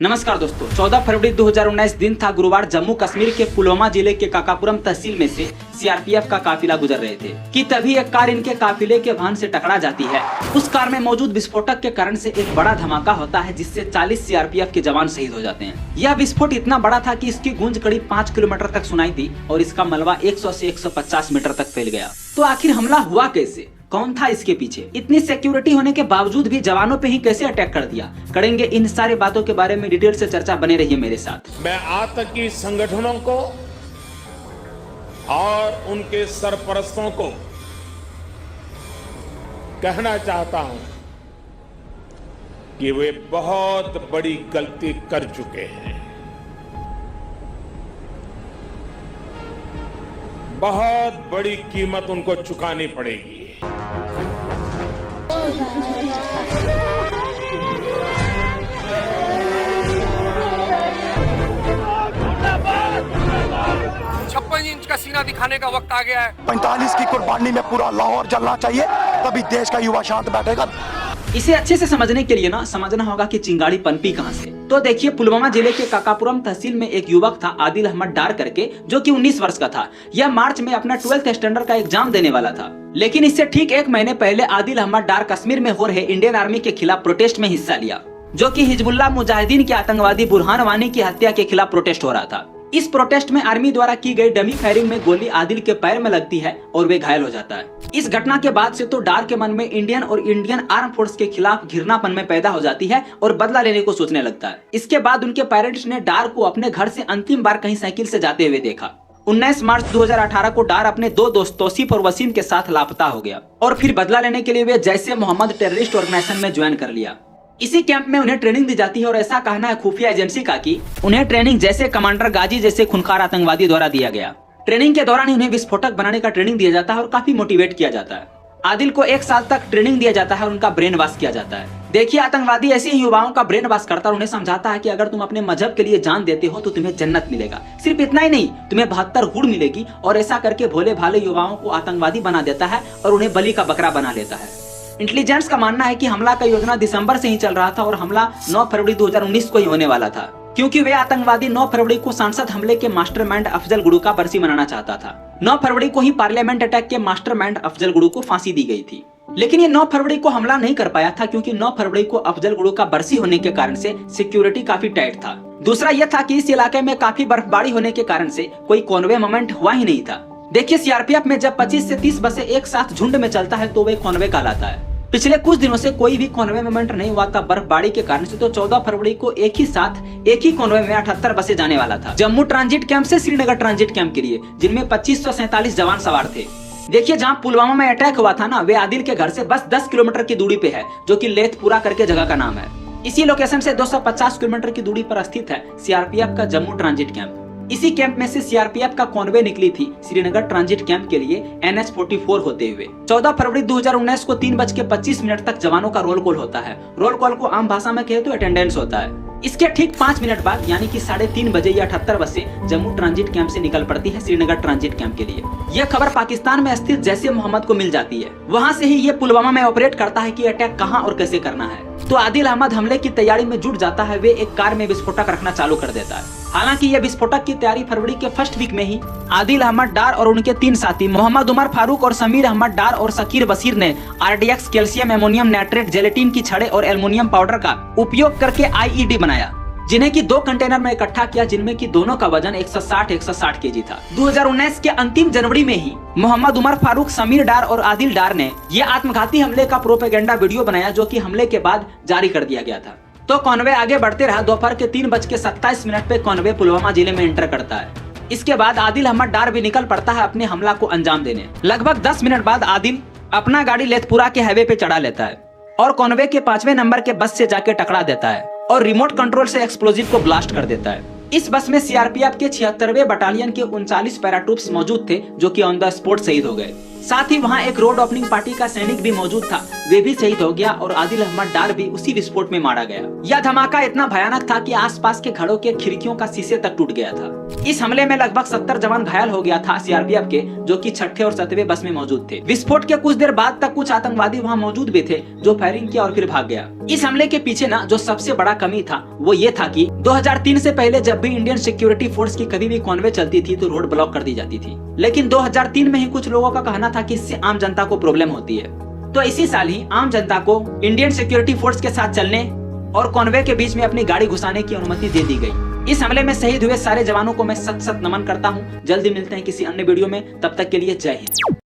नमस्कार दोस्तों, 14 फरवरी 2019 दिन था गुरुवार। जम्मू कश्मीर के पुलवामा जिले के काकापुरम तहसील में से सीआरपीएफ का काफिला गुजर रहे थे कि तभी एक कार इनके काफिले के वाहन से टकरा जाती है। उस कार में मौजूद विस्फोटक के कारण से एक बड़ा धमाका होता है, जिससे 40 सीआरपीएफ के जवान शहीद हो जाते हैं। यह विस्फोट इतना बड़ा था कि इसकी गूंज करीब 5 किलोमीटर तक सुनाई दी और इसका मलबा 100 से 150 मीटर तक फैल गया। तो आखिर हमला हुआ कैसे, कौन था इसके पीछे? इतनी सिक्योरिटी होने के बावजूद भी जवानों पे ही कैसे अटैक कर दिया? करेंगे इन सारी बातों के बारे में डिटेल से चर्चा, बने रहिए मेरे साथ। मैं आतंकी संगठनों को और उनके सरपरस्तों को कहना चाहता हूं कि वे बहुत बड़ी गलती कर चुके हैं। बहुत बड़ी कीमत उनको चुकानी पड़ेगी। इंच का सीना दिखाने का वक्त आ गया है। 45 की कुर्बानी में पूरा लाहौर जलना चाहिए, तभी देश का युवा शांत बैठेगा। इसे अच्छे से समझने के लिए ना समझना होगा कि चिंगारी पनपी कहां से। तो देखिए, पुलवामा जिले के काकापुरम तहसील में एक युवक था आदिल अहमद डार करके, जो कि 19 वर्ष का था। यह मार्च में अपना 12th स्टैंडर्ड का एग्जाम देने वाला था। लेकिन इससे ठीक एक महीने पहले आदिल अहमद डार कश्मीर में हो रहे इंडियन आर्मी के खिलाफ प्रोटेस्ट में हिस्सा लिया, जो कि हिजबुल्लाह मुजाहिदीन के आतंकवादी बुरहान वानी की हत्या के खिलाफ प्रोटेस्ट हो रहा था। इस प्रोटेस्ट में आर्मी द्वारा की गई डमी फायरिंग में गोली आदिल के पैर में लगती है और वे घायल हो जाता है। इस घटना के बाद से तो डार के मन में इंडियन और इंडियन आर्म फोर्स के खिलाफ घृणापन में पैदा हो जाती है और बदला लेने को सोचने लगता है। इसके बाद उनके पेरेंट्स ने डार को अपने घर से अंतिम बार कहीं साइकिल से जाते हुए देखा। 19 मार्च 2018 को डार अपने 2 दोस्त तौसीफ और वसीम के साथ लापता हो गया और फिर बदला लेने के लिए वे जैसे मोहम्मद टेररिस्ट ऑर्गेनाइजेशन में ज्वाइन कर लिया। इसी कैंप में उन्हें ट्रेनिंग दी जाती है और ऐसा कहना है खुफिया एजेंसी का कि उन्हें ट्रेनिंग जैसे कमांडर गाजी जैसे खूंखार आतंकवादी द्वारा दिया गया। ट्रेनिंग के दौरान उन्हें विस्फोटक बनाने का ट्रेनिंग दिया जाता है और काफी मोटिवेट किया जाता है। आदिल को 1 साल तक ट्रेनिंग दिया जाता है और उनका ब्रेन वॉश किया जाता है। देखिए, आतंकवादी ऐसे ही युवाओं का ब्रेन वॉश करता है और उन्हें समझाता है कि अगर तुम अपने मजहब के लिए जान देते हो तो तुम्हें जन्नत मिलेगा। सिर्फ इतना ही नहीं, तुम्हें 72 हुर मिलेगी। और ऐसा करके भोले भाले युवाओं को आतंकवादी बना देता है और उन्हें बलि का बकरा बना लेता है। इंटेलिजेंस का मानना है कि हमला का योजना दिसंबर से ही चल रहा था और हमला 9 फरवरी 2019 को ही होने वाला था, क्योंकि वे आतंकवादी 9 फरवरी को सांसद हमले के मास्टरमाइंड अफजल गुरु का बरसी मनाना चाहता था। 9 फरवरी को ही पार्लियामेंट अटैक के मास्टरमाइंड अफजल गुरु को फांसी दी गई थी। लेकिन ये 9 फरवरी को हमला नहीं कर पाया था, क्योंकि 9 फरवरी को अफजल गुरु का बरसी होने के कारण से सिक्योरिटी काफी टाइट था। दूसरा यह था कि इस इलाके में काफी बर्फबारी होने के कारण से कोई कॉन्वे मूवमेंट हुआ ही नहीं था। देखिए, सीआरपीएफ में जब 25 से 30 बसें एक साथ झुंड में चलता है तो वे कॉन्वे कहलाता है। पिछले कुछ दिनों से कोई भी कॉन्वे मूवमेंट नहीं हुआ था बर्फबारी के कारण से। तो 14 फरवरी को एक ही कॉन्वे में 78 बसें जाने वाला था, जम्मू ट्रांजिट कैंप से श्रीनगर ट्रांजिट कैंप के लिए, जिनमें 2547 जवान सवार थे। देखिए, जहां पुलवामा में अटैक हुआ था ना, वे आदिल के घर से बस 10 किलोमीटर की दूरी पे है, जो कि लेथपुरा करके जगह का नाम है। इसी लोकेशन से 250 किलोमीटर की दूरी पर स्थित है सीआरपीएफ का जम्मू ट्रांजिट कैंप। इसी कैंप में से सीआरपीएफ का कॉन्वे निकली थी श्रीनगर ट्रांजिट कैंप के लिए NH 44 होते हुए। 14 फरवरी 2019 को 3:25 तक जवानों का रोल कॉल होता है। रोल कॉल को आम भाषा में कहे तो अटेंडेंस होता है। इसके ठीक 5 मिनट बाद यानी कि 3:30 बजे ये 78 बसें जम्मू ट्रांजिट कैंप से निकल पड़ती है श्रीनगर ट्रांजिट कैंप के लिए। यह खबर पाकिस्तान में स्थित जैश मोहम्मद को मिल जाती है। वहाँ से ही ये पुलवामा में ऑपरेट करता है कि अटैक कहाँ और कैसे करना है। तो आदिल अहमद हमले की तैयारी में जुट जाता है। वे एक कार में विस्फोटक रखना चालू कर देता है। हालांकि यह विस्फोटक की तैयारी फरवरी के फर्स्ट वीक में ही आदिल अहमद डार और उनके 3 साथी मोहम्मद उमर फारूक और समीर अहमद डार और शकीर बशीर ने RDX calcium ammonium nitrate gelatin की छड़े और एल्युमिनियम पाउडर का उपयोग करके IED बनाया, जिन्हें की 2 कंटेनर में इकट्ठा किया, जिनमें की दोनों का वजन 160 केजी था। 2019 के अंतिम जनवरी में ही मोहम्मद उमर फारूक, समीर डार और आदिल डार ने यह आत्मघाती हमले का प्रोपेगेंडा वीडियो बनाया, जो कि हमले के बाद जारी कर दिया गया था। तो कॉन्वे आगे बढ़ते रहा। दोपहर के 3:27 पे कॉन्वे पुलवामा जिले में एंटर करता है। इसके बाद आदिल अहमद डार भी निकल पड़ता है अपने हमला को अंजाम देने। लगभग 10 मिनट बाद आदिल अपना गाड़ी लेथपुरा के हाईवे पे चढ़ा लेता है और कॉन्वे के 5वें नंबर के बस से जाके टकरा देता है और रिमोट कंट्रोल से एक्सप्लोजिव को ब्लास्ट कर देता है। इस बस में सीआरपीएफ के 76वें बटालियन के 39 पैराट्रूप्स मौजूद थे, जो कि ऑन द स्पॉट शहीद हो गए। साथ ही वहां एक रोड ओपनिंग पार्टी का सैनिक भी मौजूद था, वे भी शहीद हो गया और आदिल अहमद डार भी उसी विस्फोट में मारा गया। यह धमाका इतना भयानक था कि आसपास के घरों के खिड़कियों का शीशे तक टूट गया था। इस हमले में लगभग 70 जवान घायल हो गया था सीआरपीएफ के, जो कि 6ठे और 7वें बस में मौजूद थे। विस्फोट के कुछ देर बाद तक कुछ आतंकवादी वहां मौजूद भी थे, जो फायरिंग किया और फिर भाग गया। इस हमले के पीछे ना जो सबसे बड़ा कमी था वो ये था कि 2003 से पहले जब भी इंडियन सिक्योरिटी फोर्स की कभी भी कॉन्वे चलती थी तो रोड ब्लॉक कर दी जाती थी, लेकिन 2003 में ही कुछ लोगों का कहना था कि इससे आम जनता को प्रॉब्लम होती है। तो इसी साल ही आम जनता को इंडियन सिक्योरिटी फोर्स के साथ चलने और कॉन्वे के बीच में अपनी गाड़ी घुसाने की अनुमति दे दी गई। इस हमले में शहीद हुए सारे जवानों को मैं सत सत नमन करता हूँ। जल्दी मिलते हैं किसी अन्य वीडियो में, तब तक के लिए जय हिंद।